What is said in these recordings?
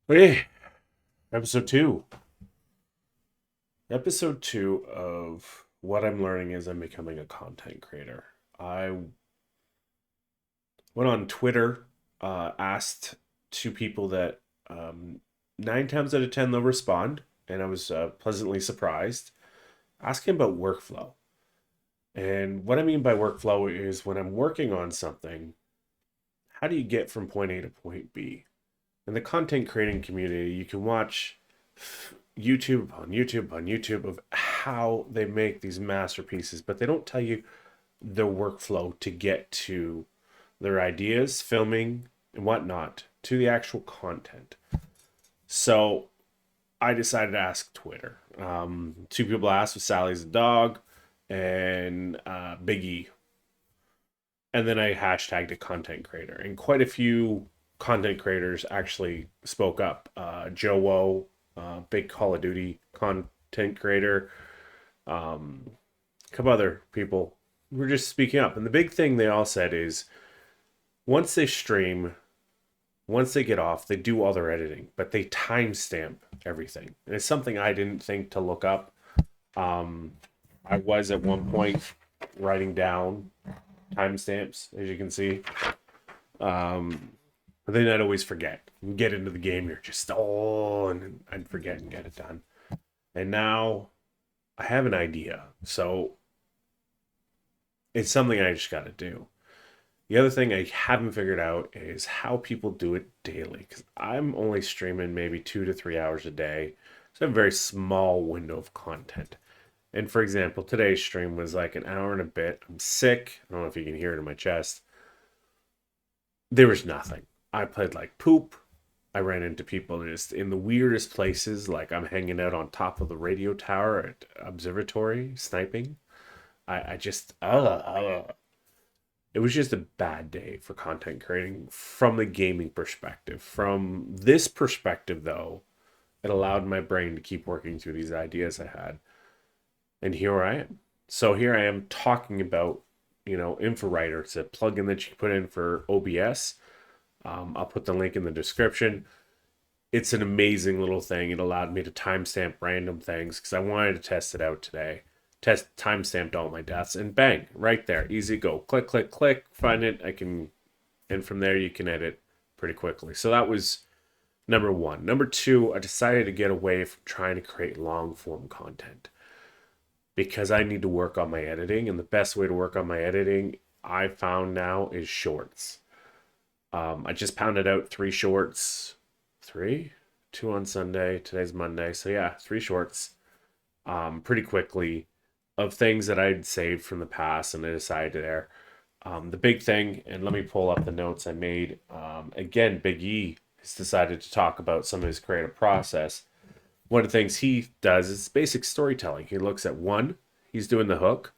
Okay, episode two. Episode two of what I'm learning as I'm becoming a content creator. I went on Twitter, asked two people that nine times out of 10 they'll respond, and I was pleasantly surprised. Asking about workflow. And what I mean by workflow is when I'm working on something, how do you get from point A to point B? In the content creating community, you can watch YouTube of how they make these masterpieces, but they don't tell you the workflow to get to their ideas, filming, and whatnot, to the actual content. So I decided to ask Twitter. Two people asked was Sally's dog and Big E. And then I hashtagged a content creator. And quite a few content creators actually spoke up. Joe Woe, big Call of Duty content creator, a couple other people were just speaking up. And the big thing they all said is once they stream, once they get off, they do all their editing, but they timestamp everything. And it's something I didn't think to look up. Um, I was at one point writing down timestamps, as you can see. Um, but then I'd always forget. You get into the game, you're just, and I'd forget and get it done. And now I have an idea. So it's something I just got to do. The other thing I haven't figured out is how people do it daily. Because I'm only streaming maybe 2 to 3 hours a day. So I have a very small window of content. And for example, today's stream was like an hour and a bit. I'm sick. I don't know if you can hear it in my chest. There was nothing. I played like poop. I ran into people just in the weirdest places, like I'm hanging out on top of the radio tower at observatory sniping. I just it was just a bad day for content creating from the gaming perspective. From this perspective, though, it allowed my brain to keep working through these ideas I had, and here I am. So here I am talking about, InfoWriter. It's a plugin that you can put in for OBS. I'll put the link in the description. It's an amazing little thing. It allowed me to timestamp random things because I wanted to test it out today. Test timestamped all my deaths and bang, right there. Easy go. Click, click, click. Find it. And from there you can edit pretty quickly. So that was number one. Number two, I decided to get away from trying to create long form content because I need to work on my editing. And the best way to work on my editing, I found now, is shorts. I just pounded out 3 shorts. Three? Two on Sunday. Today's Monday. So yeah, 3 shorts pretty quickly of things that I'd saved from the past and I decided there. The big thing, and let me pull up the notes I made. Again, Big E has decided to talk about some of his creative process. One of the things he does is basic storytelling. He looks at one, he's doing the hook.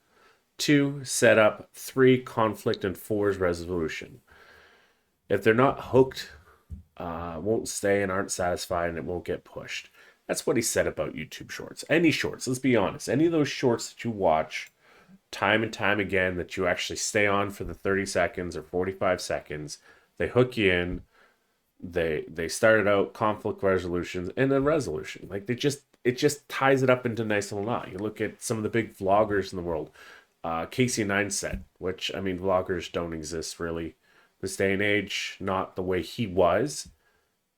Two, set up. Three, conflict, and four is resolution. If they're not hooked, won't stay and aren't satisfied, and it won't get pushed. That's what he said about YouTube shorts. Any shorts, let's be honest. Any of those shorts that you watch time and time again that you actually stay on for the 30 seconds or 45 seconds, they hook you in. They started out conflict resolutions and then resolution. Like it just ties it up into a nice little knot. You look at some of the big vloggers in the world, Casey Neistat, which I mean vloggers don't exist really this day and age, not the way he was.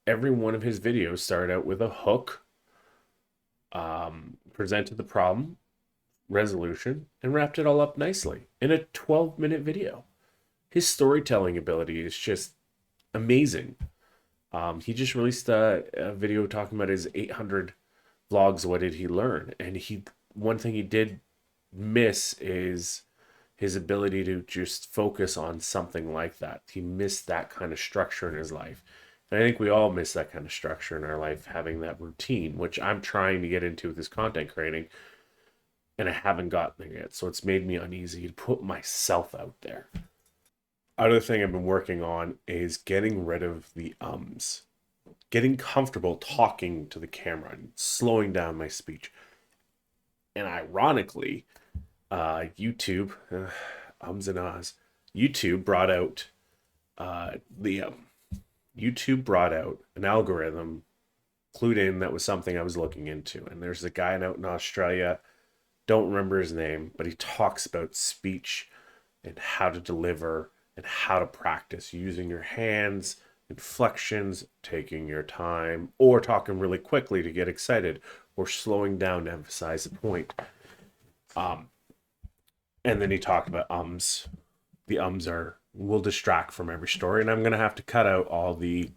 Every one of his videos started out with a hook, presented the problem, resolution, and wrapped it all up nicely in a 12-minute video. His storytelling ability is just amazing. He just released a video talking about his 800 vlogs. What did he learn? And one thing he did miss is his ability to just focus on something like that. He missed that kind of structure in his life. And I think we all miss that kind of structure in our life, having that routine, which I'm trying to get into with this content creating, and I haven't gotten there yet. So it's made me uneasy to put myself out there. Other thing I've been working on is getting rid of the ums, getting comfortable talking to the camera and slowing down my speech. And ironically, YouTube, ums and ahs, YouTube brought out the YouTube brought out an algorithm clued in that was something I was looking into. And there's a guy out in Australia, don't remember his name, but he talks about speech and how to deliver and how to practice using your hands, inflections, taking your time, or talking really quickly to get excited, or slowing down to emphasize a point. And then he talked about ums. The ums are will distract from every story, and I'm gonna have to cut out all the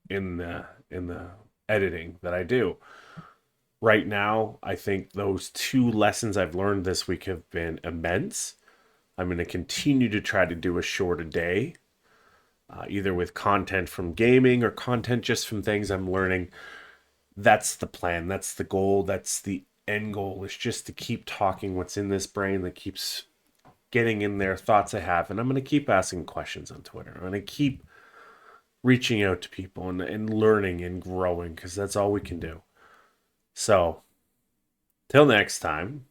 in the editing that I do. Right now, I think those two lessons I've learned this week have been immense. I'm going to continue to try to do a short a day, either with content from gaming or content just from things I'm learning. That's the plan. That's the goal. That's the end goal, is just to keep talking what's in this brain that keeps getting in there, thoughts I have. And I'm going to keep asking questions on Twitter. I'm going to keep reaching out to people and learning and growing, because that's all we can do. So, till next time,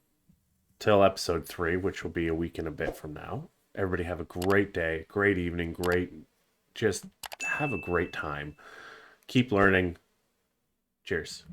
till episode 3, which will be a week and a bit from now. Everybody have a great day, great evening, just have a great time. Keep learning. Cheers.